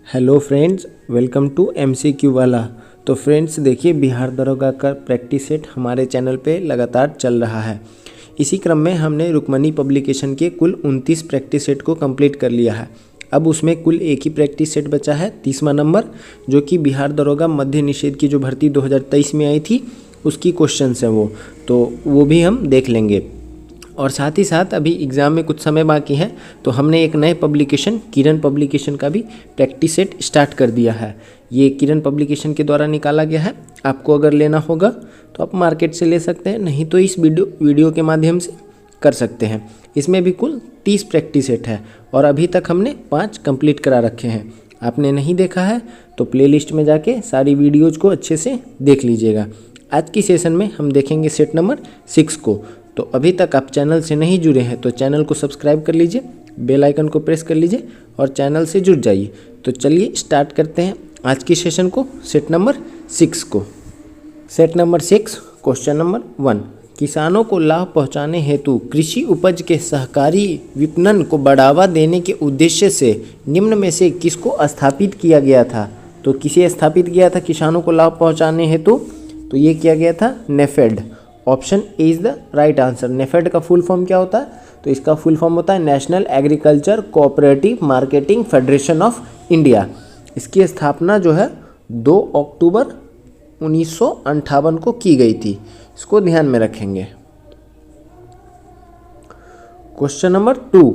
Hello friends, welcome to MCQ वाला। तो friends देखिए, बिहार दरोगा का प्रैक्टिस सेट हमारे चैनल पे लगातार चल रहा है। इसी क्रम में हमने रुक्मणी पब्लिकेशन के कुल 29 प्रैक्टिस सेट को कंप्लीट कर लिया है। अब उसमें कुल एक ही प्रैक्टिस सेट बचा है, 30वां नंबर, जो कि बिहार दरोगा मध्य निषेध की जो भर्ती 2023 में आई थी उसकी क्वेश्चंस हैं वो भी हम देख लेंगे। और साथ ही साथ अभी एग्ज़ाम में कुछ समय बाकी है, तो हमने एक नए पब्लिकेशन किरण पब्लिकेशन का भी प्रैक्टिस सेट स्टार्ट कर दिया है। ये किरण पब्लिकेशन के द्वारा निकाला गया है। आपको अगर लेना होगा तो आप मार्केट से ले सकते हैं, नहीं तो इस वीडियो के माध्यम से कर सकते हैं। इसमें भी कुल 30 प्रैक्टिस सेट है और अभी तक हमने 5 कंप्लीट करा रखे हैं। आपने नहीं देखा है तो प्लेलिस्ट में जाके सारी वीडियोज को अच्छे से देख लीजिएगा। आज की सेशन में हम देखेंगे सेट नंबर 6 को। तो अभी तक आप चैनल से नहीं जुड़े हैं तो चैनल को सब्सक्राइब कर लीजिए, बेल आइकन को प्रेस कर लीजिए और चैनल से जुड़ जाइए। तो चलिए स्टार्ट करते हैं आज की सेशन को, सेट नंबर 6 को। Set number 6, question number 1। किसानों को लाभ पहुंचाने हेतु कृषि उपज के सहकारी विपणन को बढ़ावा देने के उद्देश्य से निम्न में से किसको स्थापित किया गया था? तो किसे स्थापित किया था किसानों को लाभ पहुँचाने हेतु? तो ये किया गया था NAFED. Option A is the right answer. NAFED का फुल फॉर्म क्या होता है? तो इसका फुल फॉर्म होता है national agriculture cooperative marketing federation of India. इसकी स्थापना जो है 2 अक्टूबर 1958 को की गई थी। इसको ध्यान में रखेंगे। क्वेश्चन नंबर 2,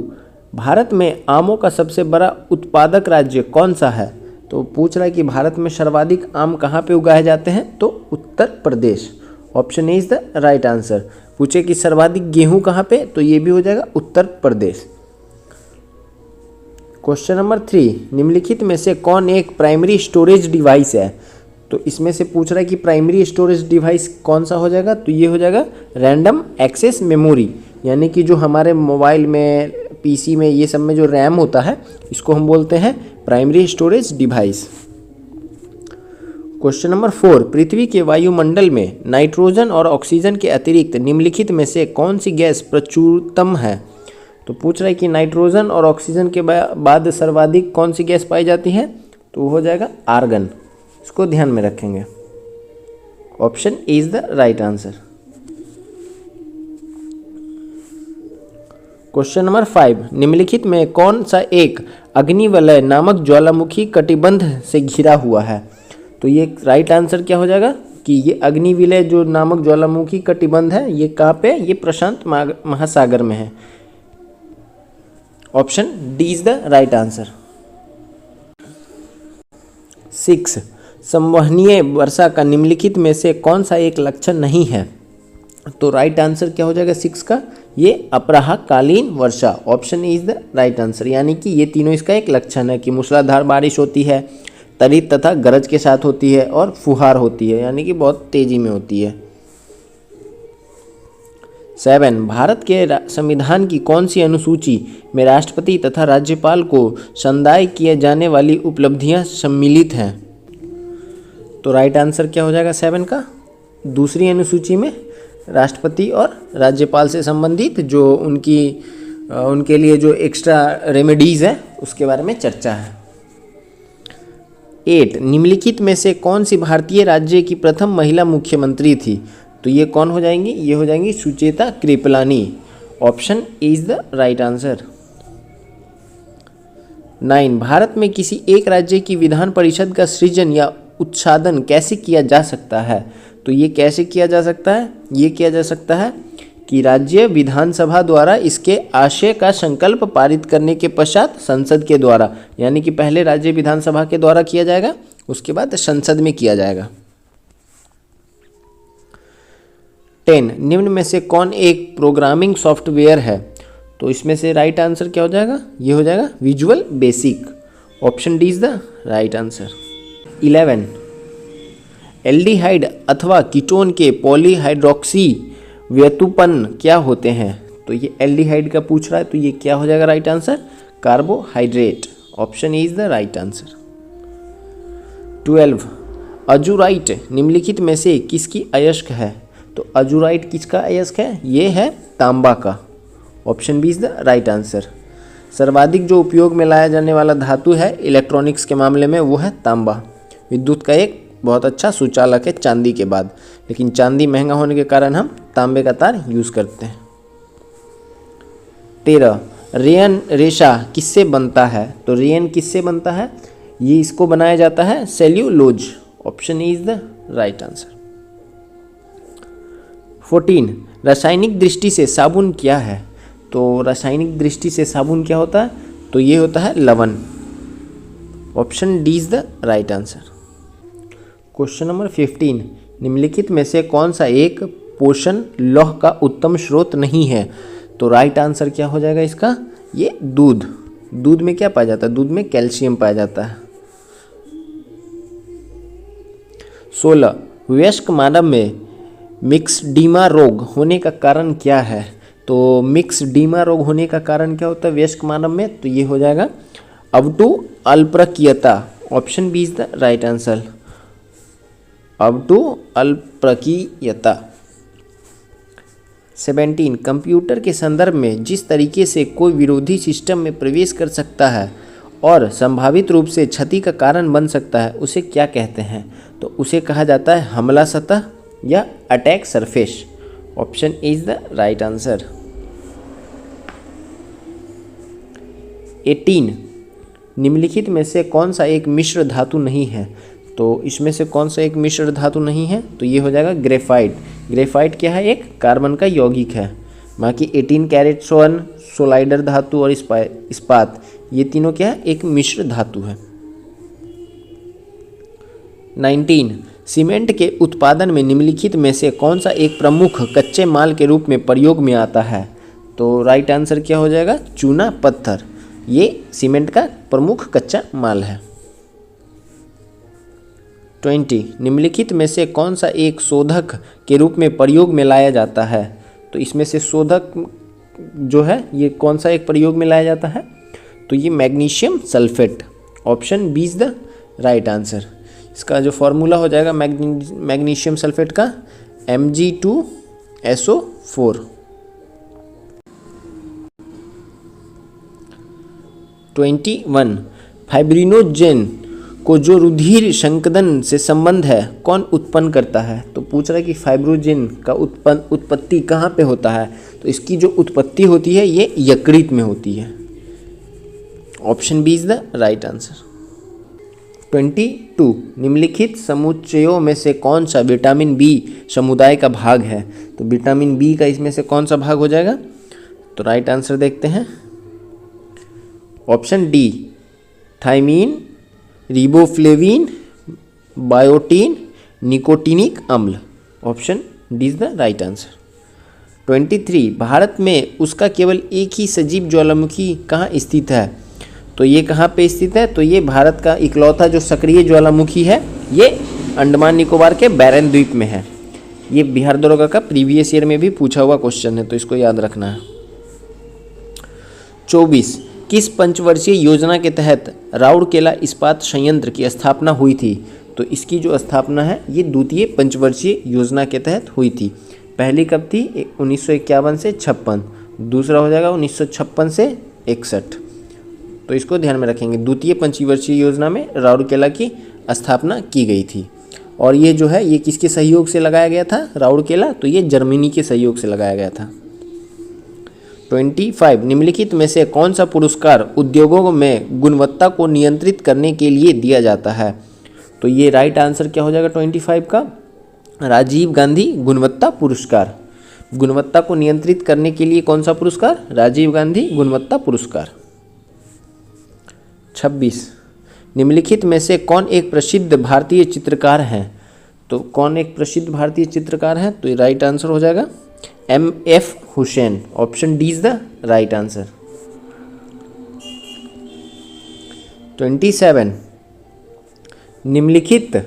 भारत में आमों का सबसे बड़ा उत्पादक राज्य कौन सा है? तो पूछ रहा है कि भारत में सर्वाधिक आम कहाँ पे उगाए जाते हैं? तो Uttar Pradesh. Option A is the right answer. पूछे कि सर्वाधिक गेहूं कहाँ पे? तो ये भी हो जाएगा उत्तर प्रदेश। क्वेश्चन नंबर 3, निम्नलिखित में से कौन एक प्राइमरी स्टोरेज डिवाइस है? तो इसमें से पूछ रहा है कि प्राइमरी स्टोरेज डिवाइस कौन सा हो जाएगा? तो ये हो जाएगा रैंडम एक्सेस मेमोरी, यानी कि जो हमारे मोबाइल में, पीसी में, ये सब में जो रैम होता है, इसको हम बोलते हैं primary storage device. Question number 4, पृथ्वी के वायुमंडल में नाइट्रोजन और ऑक्सीजन के अतिरिक्त निम्नलिखित में से कौन सी गैस प्रचुरतम है? तो पूछ रहा है कि नाइट्रोजन और ऑक्सीजन के बाद सर्वाधिक कौन सी गैस पाई जाती है? तो हो जाएगा आर्गन। इसको ध्यान में रखेंगे। Option A is the right answer. Question number 5, निम्नलिखित में कौन सा एक अग्निवलय नामक ज्वालामुखी कटिबंध से घिरा हुआ है? तो ये राइट आंसर क्या हो जाएगा कि ये अग्निविलय जो नामक ज्वालामुखी कटिबंध है, ये कहाँ पे? ये प्रशांत महासागर में है। Option D is the right answer. 6, संवहनीय वर्षा का निम्नलिखित में से कौन सा एक लक्षण नहीं है? तो राइट आंसर क्या हो जाएगा 6 का? ये अपराहकालीन वर्षा। Option A is the right answer. यानी कि ये तीनों इसका एक लक्षण है कि मूसलाधार बारिश होती है, त्वरित तथा गरज के साथ होती है और फुहार होती है, यानी कि बहुत तेजी में होती है। 7, भारत के संविधान की कौन सी अनुसूची में राष्ट्रपति तथा राज्यपाल को संदाय किए जाने वाली उपलब्धियां सम्मिलित हैं? तो राइट आंसर क्या हो जाएगा 7 का? दूसरी अनुसूची में राष्ट्रपति और राज्यपाल से संबंधित जो उनके लिए जो एक्स्ट्रा रेमेडीज़ है उसके बारे में चर्चा है। 8, निम्नलिखित में से कौन सी भारतीय राज्य की प्रथम महिला मुख्यमंत्री थी? तो ये कौन हो जाएंगी? ये हो जाएंगी Sucheta Kripalani. Option A is the right answer. 9, Bharat में किसी एक राज्य की विधान परिषद का सृजन या उत्साधन कैसे किया जा सकता है? तो ये कैसे किया जा सकता है? ये किया जा सकता है कि राज्य विधानसभा द्वारा इसके आशय का संकल्प पारित करने के पश्चात संसद के द्वारा, यानी कि पहले राज्य विधानसभा के द्वारा किया जाएगा, उसके बाद संसद में किया जाएगा। 10, निम्न में से कौन एक प्रोग्रामिंग सॉफ्टवेयर है? तो इसमें से राइट आंसर क्या हो जाएगा? ये हो जाएगा visual basic. Option D is the right answer. 11, aldehyde अथवा कीटोन के पॉलीहाइड्रोक्सी व्युत्पन्न क्या होते हैं? तो ये एल्डिहाइड का पूछ रहा है, तो ये क्या हो जाएगा right answer? Carbohydrate. Option A is the right answer. 12, अजूराइट निम्नलिखित में से किसकी अयस्क है? तो अजूराइट किसका अयस्क है? ये है तांबा का। Option B is the right answer. सर्वाधिक जो उपयोग में लाया जाने वाला धातु है इलेक्ट्रॉनिक्स के मामले में वो है तांबा। विद्युत का एक बहुत अच्छा सुचालक है चांदी के बाद, लेकिन चांदी महंगा होने के कारण हम तांबे का तार यूज़ करते हैं। 13 रेयन रेशा किससे बनता है? तो रेयन किससे बनता है? ये इसको बनाया जाता है cellulose. Option is the right answer. 14 रासायनिक दृष्टि से साबुन क्या है? तो रासायनिक दृष्टि से साबुन क्या होता है? तो ये होता है लवण। Option D is the right answer. Question number 15 निम्नलिखित में से कौन सा एक पोषण लौह का उत्तम स्रोत नहीं है? तो राइट आंसर क्या हो जाएगा इसका? ये दूध। दूध में क्या पाया जाता है? दूध में कैल्शियम पाया जाता है। 16 वयस्क मानव में मिक्सडीमा रोग होने का कारण क्या है? तो मिक्सडीमा रोग होने का कारण क्या होता है वयस्क मानव में? तो ये हो जाएगा अवटु अल्पप्रकीयता। Option B is the right answer. अवटु अल्पप्रकीयता। 17 कंप्यूटर के संदर्भ में जिस तरीके से कोई विरोधी सिस्टम में प्रवेश कर सकता है और संभावित रूप से क्षति का कारण बन सकता है उसे क्या कहते हैं? तो उसे कहा जाता है हमला सतह या attack surface. Option is the right answer. 18 निम्नलिखित में से कौन सा एक मिश्र धातु नहीं है? तो इसमें से कौन सा एक मिश्र धातु नहीं है? तो ये हो जाएगा ग्रेफाइट। ग्रेफाइट क्या है? एक कार्बन का यौगिक है। बाकी 18 कैरेट स्वर्ण, सोलाइडर धातु और इस्पात ये तीनों क्या है? एक मिश्र धातु है। 19 सीमेंट के उत्पादन में निम्नलिखित में से कौन सा एक प्रमुख कच्चे माल के रूप में प्रयोग में आता है? तो राइट आंसर क्या हो जाएगा? चूना पत्थर। ये सीमेंट का प्रमुख कच्चा माल है। 20 निम्नलिखित में से कौन सा एक शोधक के रूप में प्रयोग में लाया जाता है? तो इसमें से शोधक जो है ये कौन सा एक प्रयोग में लाया जाता है? तो ये magnesium sulphate. Option B is the right answer. इसका जो फॉर्मूला हो जाएगा मैग्नीशियम सल्फेट का Mg2SO4। 21 फाइब्रिनोजेन को जो रुधिर संकदन से संबंध है कौन उत्पन्न करता है? तो पूछ रहा है कि फाइब्रोजेन का उत्पत्ति कहाँ पे होता है? तो इसकी जो उत्पत्ति होती है ये यकृत में होती है। Option B is the right answer. 22 निम्नलिखित समुच्चयों में से कौन सा विटामिन बी समुदाय का भाग है? तो विटामिन बी का इसमें से कौन सा भाग हो जाएगा? तो राइट आंसर देखते हैं। Option D thiamine, riboflavin, biotin, nicotinic अम्ल। Option D is the right answer. 23 Bharat में उसका केवल एक ही सजीव ज्वालामुखी कहाँ स्थित है? तो ये कहाँ पे स्थित है? तो ये भारत का इकलौता जो सक्रिय ज्वालामुखी है ये अंडमान निकोबार के बैरन द्वीप में है। ये बिहार दरोगा का प्रीवियस ईयर में भी पूछा हुआ क्वेश्चन है, तो इसको याद रखना है। 24 किस पंचवर्षीय योजना के तहत राउरकेला इस्पात संयंत्र की स्थापना हुई थी? तो इसकी जो स्थापना है ये द्वितीय पंचवर्षीय योजना के तहत हुई थी। पहली कब थी? 1951 से 56। दूसरा हो जाएगा 1956 से 61। तो इसको ध्यान में रखेंगे। द्वितीय पंचवर्षीय योजना में राउरकेला की स्थापना की गई थी। और ये जो है ये किसके सहयोग से लगाया गया था राउरकेला? तो ये जर्मनी के सहयोग से लगाया गया था। 25 निम्नलिखित में से कौन सा पुरस्कार उद्योगों में गुणवत्ता को नियंत्रित करने के लिए दिया जाता है? तो ये राइट आंसर क्या हो जाएगा 25 का? राजीव गांधी गुणवत्ता पुरस्कार। गुणवत्ता को नियंत्रित करने के लिए कौन सा पुरस्कार? राजीव गांधी गुणवत्ता पुरस्कार। 26 निम्नलिखित में से कौन एक प्रसिद्ध भारतीय चित्रकार हैं? तो कौन एक प्रसिद्ध भारतीय चित्रकार है? तो ये राइट आंसर हो जाएगा MF Hussain. Option D is the right answer. 27 निम्नलिखित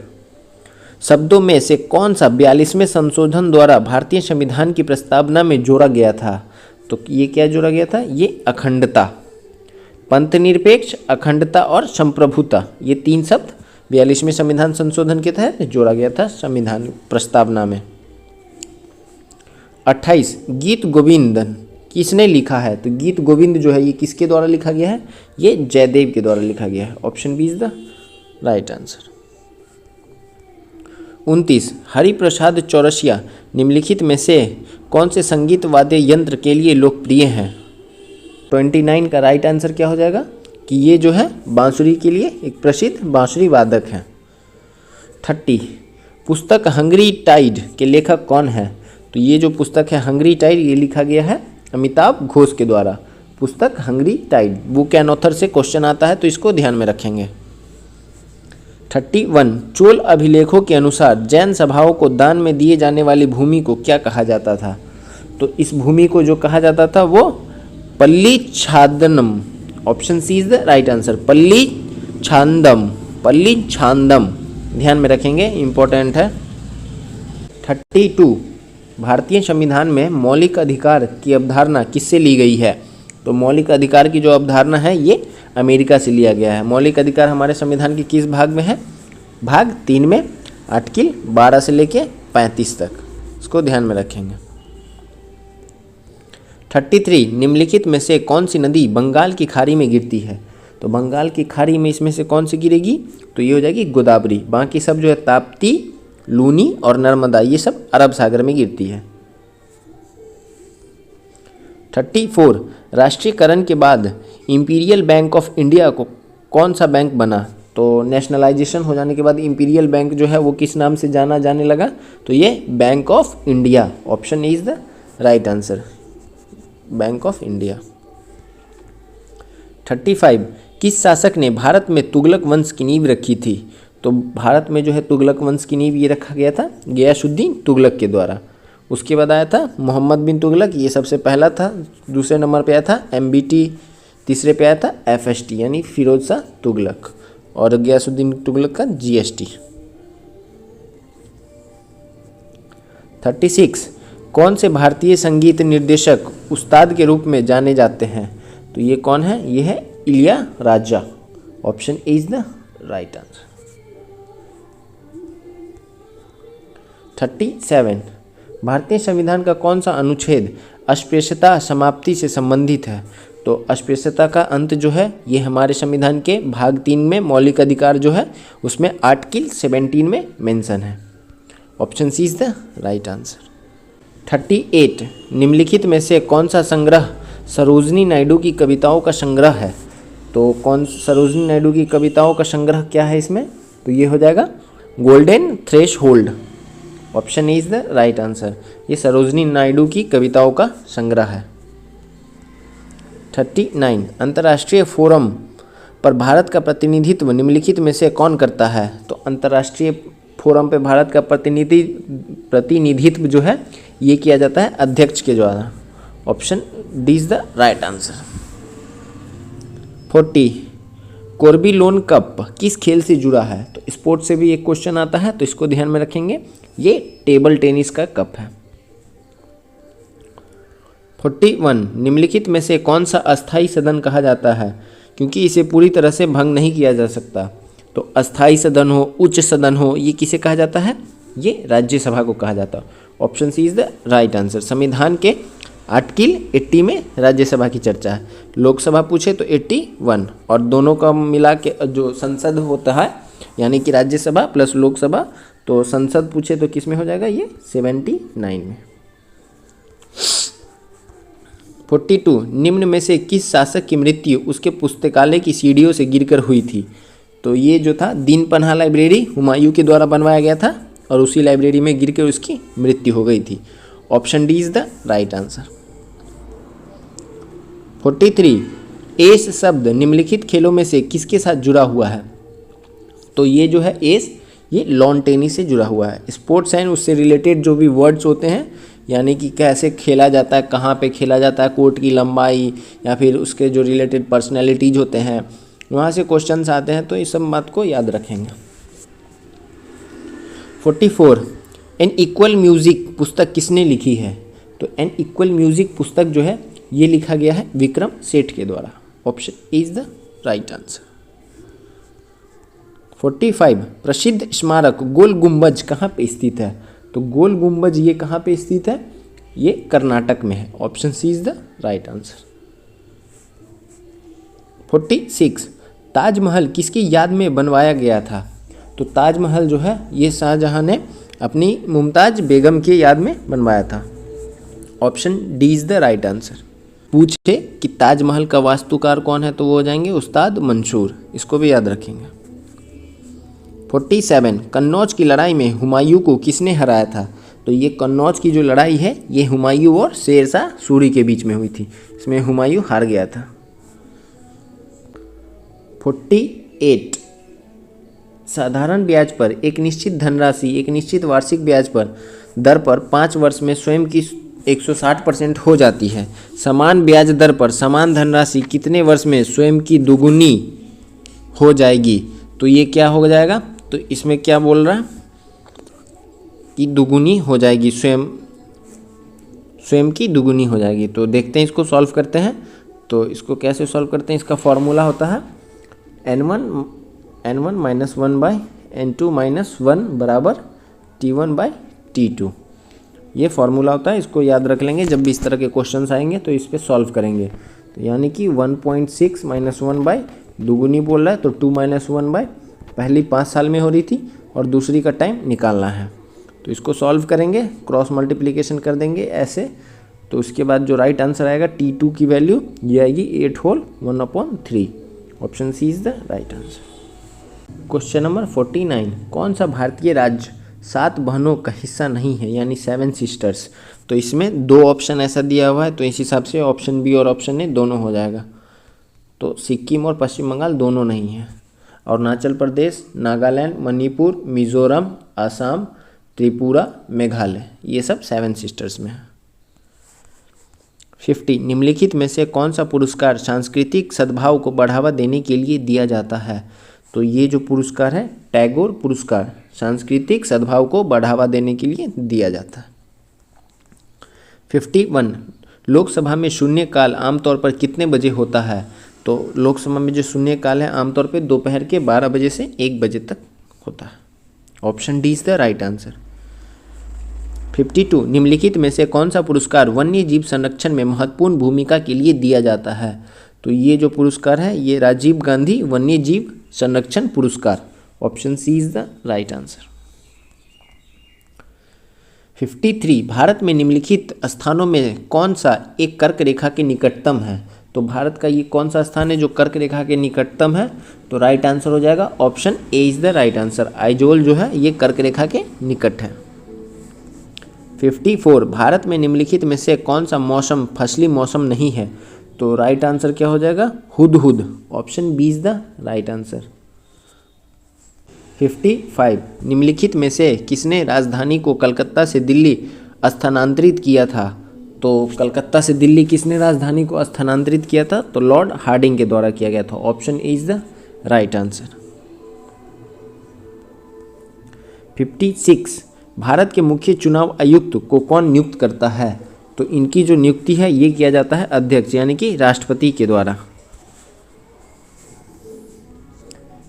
शब्दों में से कौन सा 42वें संशोधन द्वारा भारतीय संविधान की प्रस्तावना में जोड़ा गया था? तो ये क्या जोड़ा गया था? ये अखंडता, पंथनिरपेक्ष, अखंडता और संप्रभुता, ये तीन शब्द 42वें संविधान संशोधन के तहत जोड़ा गया था संविधान प्रस्तावना में। 28 गीत गोविंदन किसने लिखा है? तो गीत गोविंद जो है ये किसके द्वारा लिखा गया है? ये जयदेव के द्वारा लिखा गया है। Option B is the right answer. 29 Hariprasad Chaurasia निम्नलिखित में से कौन से संगीत वाद्य यंत्र के लिए लोकप्रिय हैं? 29 का राइट आंसर क्या हो जाएगा कि ये जो है बांसुरी के लिए एक प्रसिद्ध बांसुरी वादक हैं। 30 पुस्तक हंगरी टाइड के लेखक कौन है? तो ये जो पुस्तक है हंगरी टाइड ये लिखा गया है अमिताभ घोष के द्वारा। पुस्तक hungry tide book and author से क्वेश्चन आता है तो इसको ध्यान में रखेंगे। 31 चोल अभिलेखों के अनुसार जैन सभाओं को दान में दिए जाने वाली भूमि को क्या कहा जाता था? तो इस भूमि को जो कहा जाता था वो पल्ली छादनम। Option C is the right answer, पल्ली छांदम, पल्ली छांदम ध्यान में रखेंगे, इंपॉर्टेंट है। 32 भारतीय संविधान में मौलिक अधिकार की अवधारणा किससे ली गई है? तो मौलिक अधिकार की जो अवधारणा है ये अमेरिका से लिया गया है। मौलिक अधिकार हमारे संविधान के किस भाग में है? भाग 3 में, आर्टिकल 12 से लेके 35 तक, इसको ध्यान में रखेंगे। 33 निम्नलिखित में से कौन सी नदी बंगाल की खाड़ी में गिरती है? तो बंगाल की खाड़ी में इसमें से कौन सी गिरेगी? तो ये हो जाएगी गोदावरी। बाकी सब जो है ताप्ती, लूनी और नर्मदा ये सब अरब सागर में गिरती है। 34 राष्ट्रीयकरण के बाद इंपीरियल बैंक ऑफ इंडिया को कौन सा बैंक बना? तो नेशनलाइजेशन हो जाने के बाद इंपीरियल बैंक जो है वो किस नाम से जाना जाने लगा? तो ये bank of India. Option is the right answer, bank of India. 35 किस शासक ने भारत में तुगलक वंश की नींव रखी थी? तो भारत में जो है तुगलक वंश की नींव ये रखा गया था गियासुद्दीन तुगलक के द्वारा। उसके बाद आया था मोहम्मद बिन तुगलक, ये सबसे पहला था। दूसरे नंबर पे आया था MBT, तीसरे पे आया था FST यानी फिरोज शाह तुगलक, और गियासुद्दीन तुगलक का GST। 36 कौन से भारतीय संगीत निर्देशक उस्ताद के रूप में जाने जाते हैं? तो ये कौन है? ये है Ilaiyaraaja. Option A is the right answer. 37 भारतीय संविधान का कौन सा अनुच्छेद अस्पृश्यता समाप्ति से संबंधित है? तो अस्पृश्यता का अंत जो है ये हमारे संविधान के भाग 3 में मौलिक अधिकार जो है उसमें आर्टिकल 17 में मेंशन है। Option C is the right answer. 38 निम्नलिखित में से कौन सा संग्रह सरोजिनी नायडू की कविताओं का संग्रह है? तो कौन सरोजिनी नायडू की कविताओं का संग्रह क्या है इसमें? तो ये हो जाएगा golden threshold. Option is the right answer, ये सरोजिनी नायडू की कविताओं का संग्रह है। 39 अंतर्राष्ट्रीय फोरम पर भारत का प्रतिनिधित्व निम्नलिखित में से कौन करता है? तो अंतर्राष्ट्रीय फोरम पे भारत का प्रतिनिधित्व जो है ये किया जाता है अध्यक्ष के द्वारा। Option D is the right answer. 40 Corbillon cup किस खेल से जुड़ा है? तो स्पोर्ट से भी एक क्वेश्चन आता है तो इसको ध्यान में रखेंगे, ये टेबल टेनिस का कप है। 41 निम्नलिखित में से कौन सा अस्थाई सदन कहा जाता है? क्योंकि इसे पूरी तरह से भंग नहीं किया जा सकता। तो अस्थाई सदन हो, उच्च सदन हो, ये किसे कहा जाता है? ये राज्यसभा को कहा जाता है। Option C is the right answer. संविधान के आर्टिकल 80 में राज्यसभा की चर्चा है। लोकसभा पूछे तो 81 और दोनों का मिला के जो संसद होता है यानी कि राज्यसभा प्लस लोकसभा, तो संसद पूछे तो किस में हो जाएगा? ये 79 में। 42 निम्न में से किस शासक की मृत्यु उसके पुस्तकालय की सीढ़ियों से गिरकर हुई थी? तो ये जो था दीन पन्हा लाइब्रेरी हुमायूं के द्वारा बनवाया गया था और उसी लाइब्रेरी में गिरकर उसकी मृत्यु हो गई थी। Option D is the right answer. 43 S शब्द निम्नलिखित खेलों में से किसके साथ जुड़ा हुआ है? तो ये जो है एस, ये लॉन टेनिस से जुड़ा हुआ है। स्पोर्ट्स एंड उससे रिलेटेड जो भी वर्ड्स होते हैं यानी कि कैसे खेला जाता है, कहाँ पे खेला जाता है, कोर्ट की लंबाई या फिर उसके जो रिलेटेड पर्सनैलिटीज होते हैं वहाँ से क्वेश्चंस आते हैं, तो इस सब बात को याद रखेंगे। 44 एन इक्वल म्यूज़िक पुस्तक किसने लिखी है? तो एन इक्वल म्यूज़िक पुस्तक जो है ये लिखा गया है विक्रम सेठ के द्वारा। Option is the right answer. 45 प्रसिद्ध स्मारक गोल गुम्बज कहाँ पे स्थित है? तो गोल गुम्बज ये कहाँ पे स्थित है? ये कर्नाटक में है। Option C is the right answer. 46 Taj Mahal किसकी याद में बनवाया गया था? तो ताजमहल जो है ये शाहजहां ने अपनी मुमताज बेगम की याद में बनवाया था। Option D is the right answer. पूछे कि ताजमहल का वास्तुकार कौन है तो वो हो जाएंगे उस्ताद मंसूर, इसको भी याद रखेंगे। 47 कन्नौज की लड़ाई में हुमायूं को किसने हराया था? तो ये कन्नौज की जो लड़ाई है ये हुमायूं और शेरशाह सूरी के बीच में हुई थी, इसमें हुमायूं हार गया था। 48 साधारण ब्याज पर एक निश्चित धनराशि एक निश्चित वार्षिक ब्याज पर दर पर 5 वर्ष में स्वयं की 160% हो जाती है। समान ब्याज दर पर समान धनराशि कितने वर्ष में स्वयं की दुगुनी हो जाएगी? तो ये क्या हो जाएगा? तो इसमें क्या बोल रहा है कि दुगुनी हो जाएगी, स्वयं की दुगुनी हो जाएगी। तो देखते हैं इसको सॉल्व करते हैं। तो इसको कैसे सॉल्व करते हैं? इसका फॉर्मूला होता है n1 minus 1 by n2 minus 1 बराबर t1 बाई t2। ये फॉर्मूला होता है, इसको याद रख लेंगे। जब भी इस तरह के क्वेश्चंस आएंगे तो इस पे सॉल्व करेंगे। तो यानी कि 1.6 माइनस 1 बाई दुगुनी बोल रहा है तो 2 माइनस 1 बाई पहली 5 साल में हो रही थी और दूसरी का टाइम निकालना है। तो इसको सॉल्व करेंगे, क्रॉस मल्टीप्लिकेशन कर देंगे ऐसे। तो उसके बाद जो राइट आंसर आएगा T2 की वैल्यू ये आएगी 8 whole 1/3। Option C is the right answer. Question number 49 कौन सा भारतीय राज्य 7 बहनों का हिस्सा नहीं है यानी 7 सिस्टर्स? तो इसमें 2 ऑप्शन ऐसा दिया हुआ है, तो इस हिसाब से ऑप्शन बी और ऑप्शन ए दोनों हो जाएगा। तो सिक्किम और पश्चिम बंगाल दोनों नहीं है। अरुणाचल प्रदेश, नागालैंड, मणिपुर, मिजोरम, असम, त्रिपुरा, मेघालय, ये सब 7 सिस्टर्स में है। 50 निम्नलिखित में से कौन सा पुरस्कार सांस्कृतिक सद्भाव को बढ़ावा देने के लिए दिया जाता है? तो ये जो पुरस्कार है टैगोर पुरस्कार सांस्कृतिक सद्भाव को बढ़ावा देने के लिए दिया जाता है। 51 लोकसभा में शून्यकाल आमतौर पर कितने बजे होता है? तो लोकसभा में जो शून्यकाल है आमतौर पर दोपहर के 12 बजे से 1 बजे तक होता है। Option D is the right answer. 52 निम्नलिखित में से कौन सा पुरस्कार वन्य जीव संरक्षण में महत्वपूर्ण भूमिका के लिए दिया जाता है? तो ये जो पुरस्कार है ये राजीव गांधी वन्य जीव संरक्षण पुरस्कार। Option C is the right answer. 53 Bharat में निम्नलिखित स्थानों में कौन सा एक कर्क रेखा के निकटतम है? तो भारत का ये कौन सा स्थान है जो कर्क रेखा के निकटतम है? तो राइट आंसर हो जाएगा option A is the right answer. Aizawl जो है ये कर्क रेखा के निकट है। 54 भारत में निम्नलिखित में से कौन सा मौसम फसली मौसम नहीं है? तो राइट आंसर क्या हो जाएगा? Hudhud. Option B is the right answer. 55 निम्नलिखित में से किसने राजधानी को कलकत्ता से दिल्ली स्थानांतरित किया था? तो कलकत्ता से दिल्ली किसने राजधानी को स्थानांतरित किया था? तो लॉर्ड हार्डिंग के द्वारा किया गया था। Option A is the right answer. 56 Bharat के मुख्य चुनाव आयुक्त को कौन नियुक्त करता है? तो इनकी जो नियुक्ति है ये किया जाता है अध्यक्ष यानी कि राष्ट्रपति के द्वारा।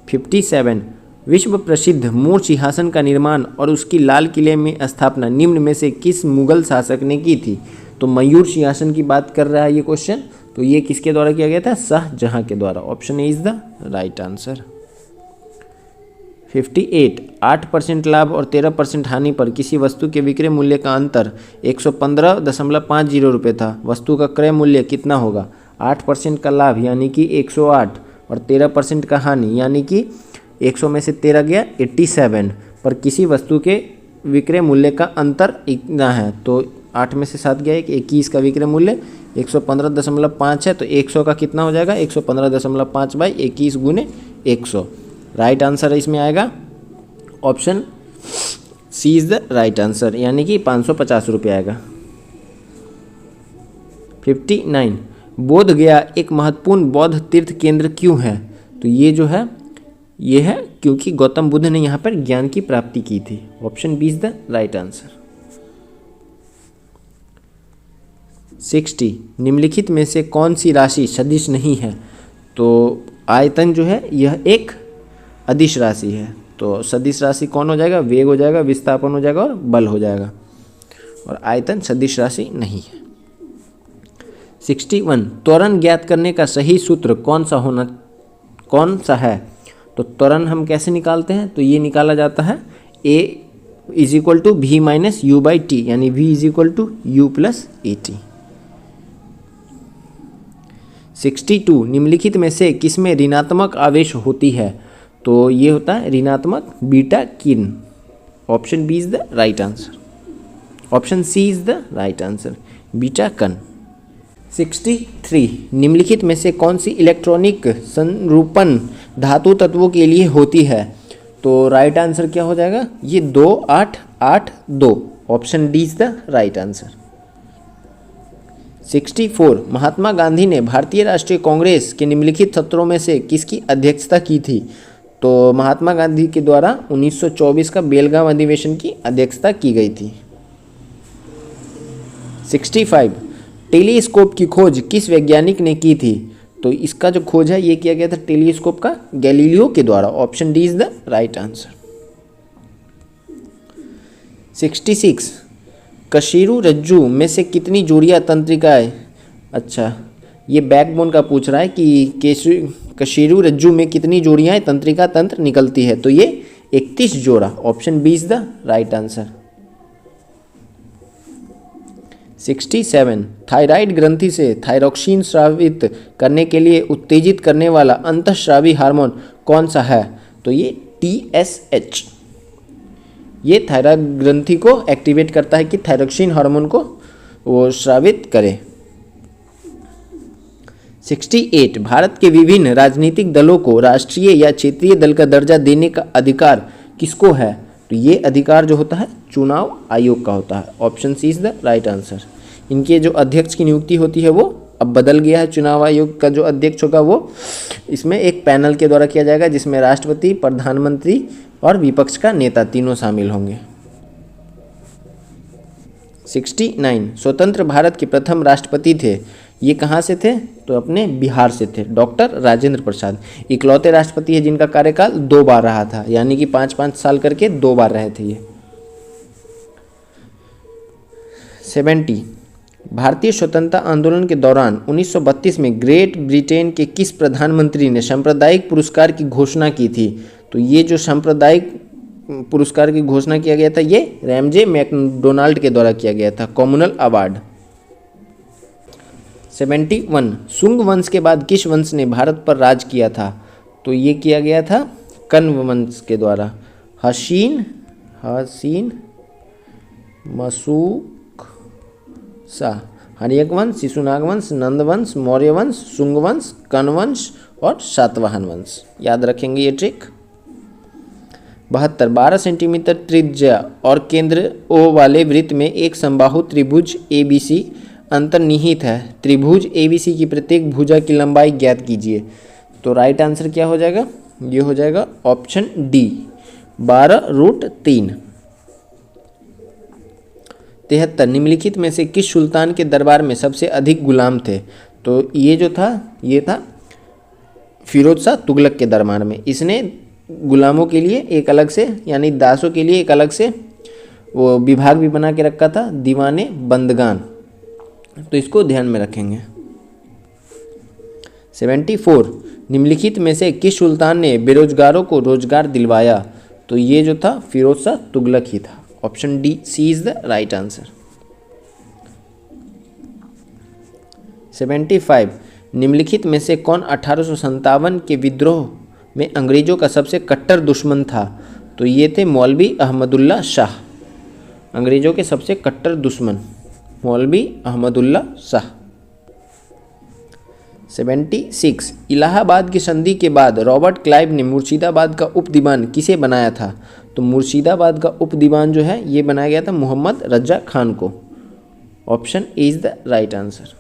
57 विश्व प्रसिद्ध मोर सिंहासन का निर्माण और उसकी लाल किले में स्थापना निम्न में से किस मुगल शासक ने की थी? तो मयूर सिंहासन की बात कर रहा है ये क्वेश्चन। तो ये किसके द्वारा किया गया था? शाहजहां के द्वारा। Option A is the right answer. 58 8% लाभ और 13% हानि पर किसी वस्तु के विक्रय मूल्य का अंतर 115.50 रुपये था। वस्तु का क्रय मूल्य कितना होगा? 8% का लाभ यानी कि 108 और 13% का हानि यानी कि 100 में से 13 गया 87 पर किसी वस्तु के विक्रय मूल्य का अंतर इतना है। तो 8 में से 7 गया 21 का विक्रय मूल्य 115.5 है। तो 100 का कितना हो जाएगा? 115.5 बाई 21 गुने 100। राइट आंसर इसमें आएगा option C is the right answer यानी कि 550 रुपये आएगा। 59 बोध गया एक महत्वपूर्ण बौद्ध तीर्थ केंद्र क्यों है? तो ये जो है ये है क्योंकि गौतम बुद्ध ने यहाँ पर ज्ञान की प्राप्ति की थी। Option B is the right answer. 60 निम्नलिखित में से कौन सी राशि सदिश नहीं है? तो आयतन जो है यह एक अदिश राशि है। तो सदिश राशि कौन हो जाएगा? वेग हो जाएगा, विस्थापन हो जाएगा और बल हो जाएगा। और आयतन सदिश राशि नहीं है। 61 त्वरण ज्ञात करने का सही सूत्र कौन सा है? तो त्वरण हम कैसे निकालते हैं? तो ये निकाला जाता है a = v - u/t, यानी v = u + at। 62 निम्नलिखित में से किसमें ऋणात्मक आवेश होती है? तो ये होता है ऋणात्मक बीटा किरण। Option B is the right answer. Option C is the right answer, beta कण। 63 निम्नलिखित में से कौन सी इलेक्ट्रॉनिक संरूपण धातु तत्वों के लिए होती है? तो राइट आंसर क्या हो जाएगा? ये 2882। Option D is the right answer. 64 Mahatma Gandhi ने भारतीय राष्ट्रीय कांग्रेस के निम्नलिखित सत्रों में से किसकी अध्यक्षता की थी? तो महात्मा गांधी के द्वारा 1924 का बेलगाम अधिवेशन की अध्यक्षता की गई थी। 65 टेलीस्कोप की खोज किस वैज्ञानिक ने की थी? तो इसका जो खोज है ये किया गया था टेलीस्कोप का गैलीलियो के द्वारा। Option D is the right answer. 66 कशेरु रज्जु में से कितनी जोड़ियां तंत्रिकाएं? अच्छा, ये बैकबोन का पूछ रहा है कि कशेरु रज्जु में कितनी जोड़ियां तंत्रिका तंत्र निकलती है? तो ये 31 जोड़ा। Option B is the right answer. 67 thyroid ग्रंथि से थायरोक्सिन स्रावित करने के लिए उत्तेजित करने वाला अंतःस्रावी हार्मोन कौन सा है? तो ये TSH। ये थायराइड ग्रंथि को एक्टिवेट करता है कि थायरोक्सिन हार्मोन को वो स्रावित करे। 68 भारत के विभिन्न राजनीतिक दलों को राष्ट्रीय या क्षेत्रीय दल का दर्जा देने का अधिकार किसको है? तो ये अधिकार जो होता है चुनाव आयोग का होता है। Option C is the right answer. इनके जो अध्यक्ष की नियुक्ति होती है वो अब बदल गया है। चुनाव आयोग का जो अध्यक्ष होगा वो इसमें एक पैनल के द्वारा किया जाएगा जिसमें राष्ट्रपति, प्रधानमंत्री और विपक्ष का नेता तीनों शामिल होंगे। 69 स्वतंत्र भारत के प्रथम राष्ट्रपति थे, ये कहाँ से थे? तो अपने बिहार से थे, डॉक्टर राजेंद्र प्रसाद। इकलौते राष्ट्रपति है जिनका कार्यकाल 2 बार रहा था, यानी कि 5-5 साल करके 2 बार रहे थे ये। 70 भारतीय स्वतंत्रता आंदोलन के दौरान 1932 में ग्रेट ब्रिटेन के किस प्रधानमंत्री ने सांप्रदायिक पुरस्कार की घोषणा की थी? तो ये जो सांप्रदायिक पुरस्कार की घोषणा किया गया था ये रैमजे मैकडोनाल्ड के द्वारा किया गया था, कम्युनल अवार्ड। 71 सुंग वंश के बाद किस वंश ने भारत पर राज किया था? तो ये किया गया था कण्व वंश के द्वारा। हसीन, मशूक शाह, हर्यक वंश, शिशुनाग वंश, नंद वंश, मौर्य वंश, सुंग वंश, कण्व वंश और सातवाहन वंश। याद रखेंगे ये ट्रिक। 72 12 सेंटीमीटर त्रिज्या और केंद्र O वाले वृत्त में एक समबाहु त्रिभुज ABC अंतर्निहित है। त्रिभुज ABC की प्रत्येक भुजा की लंबाई ज्ञात कीजिए। तो राइट आंसर क्या हो जाएगा? ये हो जाएगा ऑप्शन डी 12√3। 73 निम्नलिखित में से किस सुल्तान के दरबार में सबसे अधिक गुलाम थे? तो ये जो था ये था फिरोज शाह तुगलक के दरबार में। इसने गुलामों के लिए एक अलग से यानी दासों के लिए एक अलग से वो विभाग भी बना के रखा था, दीवाने बंदगान। तो इसको ध्यान में रखेंगे। 74 निम्नलिखित में से किस सुल्तान ने बेरोजगारों को रोजगार दिलवाया? तो ये जो था फिरोज शाह तुगलक ही था। Option D C is the right answer. 75 निम्नलिखित में से कौन 1857 के विद्रोह में अंग्रेजों का सबसे कट्टर दुश्मन था? तो ये थे मौलवी अहमदुल्ला शाह। अंग्रेजों के सबसे कट्टर दुश्मन मौलवी अहमदुल्ला शाह। 76 इलाहाबाद की संधि के बाद रॉबर्ट क्लाइव ने मुर्शिदाबाद का उप दीवान किसे बनाया था? तो मुर्शिदाबाद का उप दीवान जो है ये बनाया गया था मोहम्मद रजा खान को। Option A is the right answer.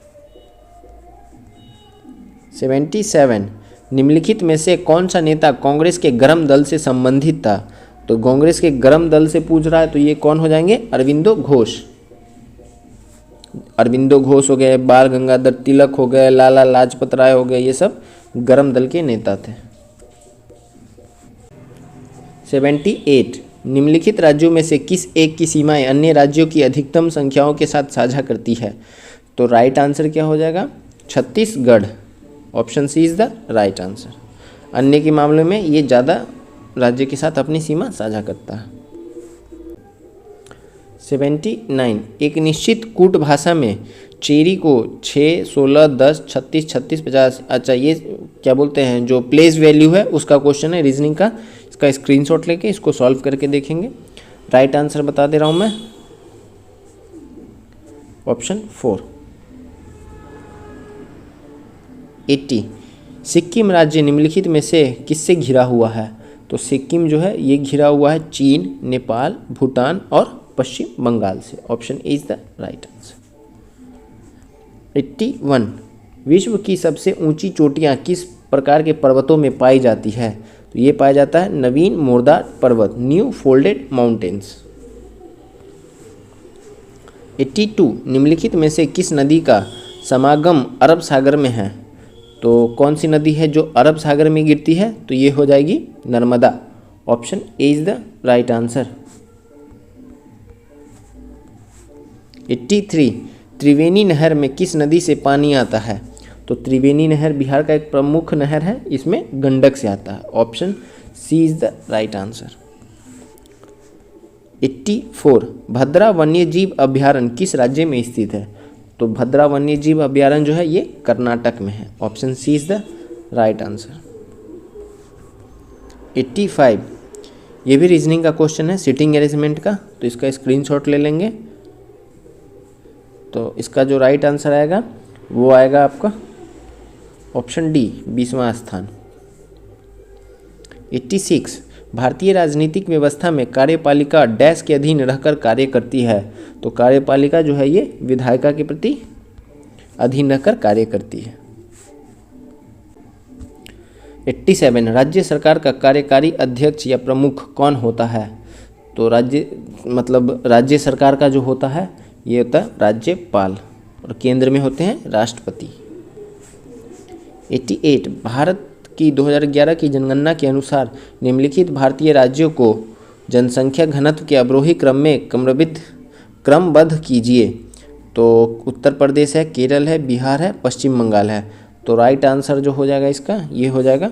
77 निम्नलिखित में से कौन सा नेता कांग्रेस के गरम दल से संबंधित था? तो कांग्रेस के गरम दल से पूछ रहा है तो ये कौन हो जाएंगे? अरविंदो घोष। अरविंदो घोष हो गए, बाल गंगाधर तिलक हो गए, लाला लाजपत राय हो गए, ये सब गरम दल के नेता थे। 78 निम्नलिखित राज्यों में से किस एक की सीमाएं अन्य राज्यों की अधिकतम संख्याओं के साथ साझा करती है? तो राइट आंसर क्या हो जाएगा? Chhattisgarh. Option C is the right answer. अन्य के मामले में ये ज़्यादा राज्य के साथ अपनी सीमा साझा करता है। 79, एक निश्चित कूट भाषा में चेरी को 6, 16, 10, 36, 36, 50, अच्छा ये क्या बोलते हैं, जो प्लेस वैल्यू है उसका क्वेश्चन है रीजनिंग का। इसका स्क्रीनशॉट लेके इसको सॉल्व करके देखेंगे। राइट आंसर बता दे रहा हूँ मैं, ऑप्शन 4। 80, सिक्किम राज्य निम्नलिखित में से किससे घिरा हुआ है? तो सिक्किम जो है ये घिरा हुआ है चीन, नेपाल, भूटान और पश्चिम बंगाल से। Option A is the right answer. 81, विश्व की सबसे ऊंची चोटियां किस प्रकार के पर्वतों में पाई जाती है? तो ये पाया जाता है नवीन मोरदार पर्वत, न्यू फोल्डेड माउंटेन्स। 82, निम्नलिखित में से किस नदी का समागम अरब सागर में है? तो कौन सी नदी है जो अरब सागर में गिरती है? तो ये हो जाएगी Narmada. Option A is the right answer. 83, त्रिवेणी नहर में किस नदी से पानी आता है? तो त्रिवेणी नहर बिहार का एक प्रमुख नहर है, इसमें गंडक से आता है। Option C is the right answer. 84, Bhadra वन्यजीव अभयारण्य किस राज्य में स्थित है? तो भद्रा वन्यजीव अभयारण्य जो है ये कर्नाटक में है। Option C is the right answer. 85, ये भी रीजनिंग का क्वेश्चन है सिटिंग अरेंजमेंट का, तो इसका स्क्रीनशॉट ले लेंगे। तो इसका जो राइट आंसर आएगा वो आएगा आपका ऑप्शन डी, 20वां स्थान। 86, भारतीय राजनीतिक व्यवस्था में कार्यपालिका डैश के अधीन रहकर कार्य करती है? तो कार्यपालिका जो है ये विधायिका के प्रति अधीन रहकर कार्य करती है। 87, राज्य सरकार का कार्यकारी अध्यक्ष या प्रमुख कौन होता है? तो राज्य सरकार का जो होता है ये होता है राज्यपाल और केंद्र में होते हैं राष्ट्रपति। 88, भारत की 2011 की जनगणना के अनुसार निम्नलिखित भारतीय राज्यों को जनसंख्या घनत्व के अवरोही क्रम में क्रमबद्ध कीजिए। तो उत्तर प्रदेश है, केरल है, बिहार है, पश्चिम बंगाल है। तो राइट आंसर जो हो जाएगा इसका ये हो जाएगा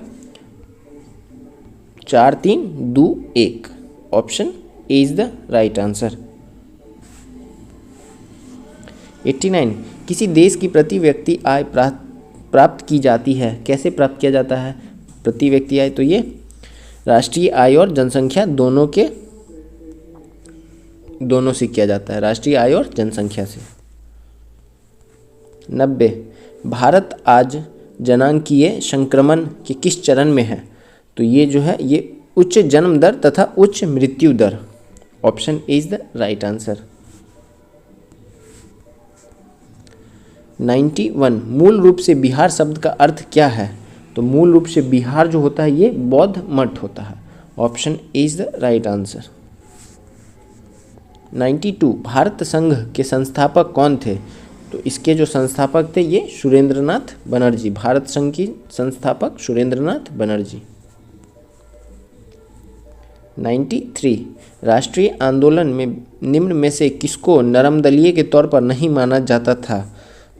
4, 3, 2, 1। Option A is the right answer. 89, किसी देश की प्रति व्यक्ति आय प्राप्त की जाती है? कैसे प्राप्त किया जाता है प्रति व्यक्ति आय? तो ये राष्ट्रीय आय और जनसंख्या दोनों से किया जाता है, राष्ट्रीय आय और जनसंख्या से। 90, भारत आज जनांकीय संक्रमण के किस चरण में है? तो ये जो है ये उच्च जन्म दर तथा उच्च मृत्यु दर। Option A is the right answer. 91, मूल रूप से बिहार शब्द का अर्थ क्या है? तो मूल रूप से बिहार जो होता है ये बौद्ध मठ होता है। Option A is the right answer. 92, Bharat संघ के संस्थापक कौन थे? तो इसके जो संस्थापक थे ये सुरेंद्रनाथ बनर्जी, भारत संघ की संस्थापक सुरेंद्रनाथ बनर्जी। 93, राष्ट्रीय आंदोलन में निम्न में से किसको नरमदलीय के तौर पर नहीं माना जाता था?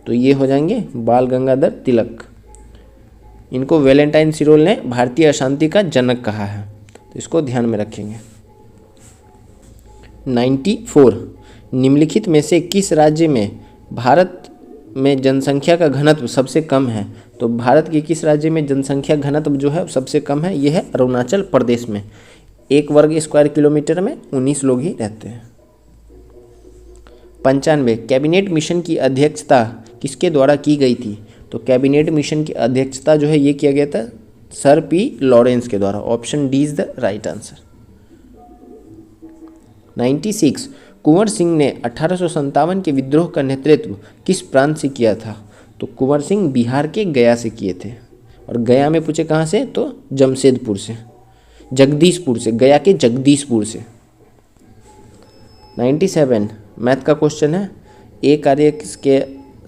तो ये हो जाएंगे बाल गंगाधर तिलक। इनको वैलेंटाइन सिरोल ने भारतीय अशांति का जनक कहा है, तो इसको ध्यान में रखेंगे। 94, निम्नलिखित में से किस राज्य में भारत में जनसंख्या का घनत्व सबसे कम है? तो भारत के किस राज्य में जनसंख्या घनत्व जो है सबसे कम है? ये है अरुणाचल प्रदेश में। 1 वर्ग स्क्वायर किलोमीटर में 19 लोग ही रहते हैं। 95, कैबिनेट मिशन की अध्यक्षता किसके द्वारा की गई थी? तो कैबिनेट मिशन की अध्यक्षता जो है ये किया गया था सर पी लॉरेंस के द्वारा। Option D is the right answer. 96, Kunwar Singh ने 1857 के विद्रोह का नेतृत्व किस प्रांत से किया था? तो कुंवर सिंह बिहार के गया से किए थे, और गया में पूछे कहाँ से? तो जमशेदपुर से, जगदीशपुर से, गया के जगदीशपुर से। 97, मैथ का क्वेश्चन है। एक कार्य के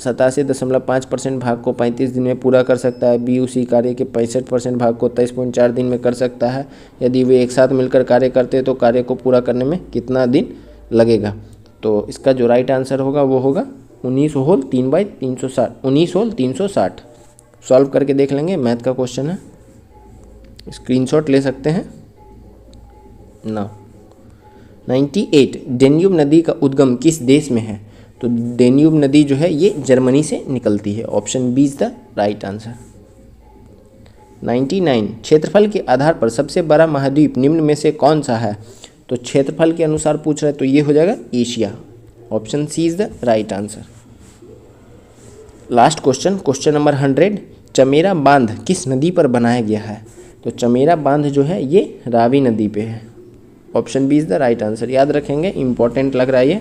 87.5% भाग को 35 दिन में पूरा कर सकता है। बी उसी कार्य के 65% भाग को 23.4 दिन में कर सकता है। यदि वे एक साथ मिलकर कार्य करते हैं तो कार्य को पूरा करने में कितना दिन लगेगा। तो इसका जो राइट आंसर होगा वो होगा 19 होल 3/360, 19 होल 360। सॉल्व करके देख लेंगे, मैथ का क्वेश्चन है, स्क्रीनशॉट ले सकते हैं ना। 98 डेन्यूब नदी का उद्गम किस देश में है। तो डेन्यूब नदी जो है ये जर्मनी से निकलती है। Option B is the right answer. 99 क्षेत्रफल के आधार पर सबसे बड़ा महाद्वीप निम्न में से कौन सा है। तो क्षेत्रफल के अनुसार पूछ रहा है तो ये हो जाएगा Asia. Option C is the right answer. Last question, question number 100, Chamera बांध किस नदी पर बनाया गया है। तो चमेरा बांध जो है ये रावी नदी पे है। Option B is the right answer. याद रखेंगे, इंपॉर्टेंट लग रहा है ये।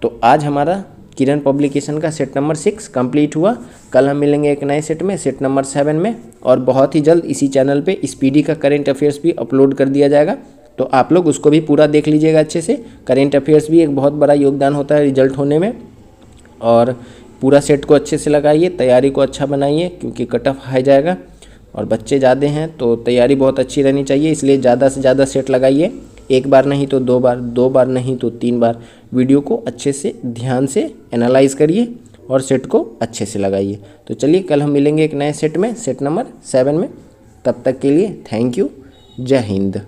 तो आज हमारा किरण पब्लिकेशन का सेट नंबर 6 कंप्लीट हुआ। कल हम मिलेंगे एक नए सेट में, सेट नंबर 7 में। और बहुत ही जल्द इसी चैनल पे स्पीडी का करेंट अफेयर्स भी अपलोड कर दिया जाएगा, तो आप लोग उसको भी पूरा देख लीजिएगा अच्छे से। करेंट अफेयर्स भी एक बहुत बड़ा योगदान होता है रिजल्ट होने में। और पूरा सेट को अच्छे से लगाइए, तैयारी को अच्छा बनाइए, क्योंकि कट ऑफ हाई जाएगा और बच्चे ज़्यादा हैं तो तैयारी बहुत अच्छी रहनी चाहिए। इसलिए ज़्यादा से ज़्यादा सेट लगाइए, एक बार नहीं तो 2 बार, 2 बार नहीं तो 3 बार। वीडियो को अच्छे से ध्यान से एनालाइज करिए और सेट को अच्छे से लगाइए। तो चलिए कल हम मिलेंगे एक नए सेट में, सेट नंबर 7 में। तब तक के लिए थैंक यू, जय हिंद।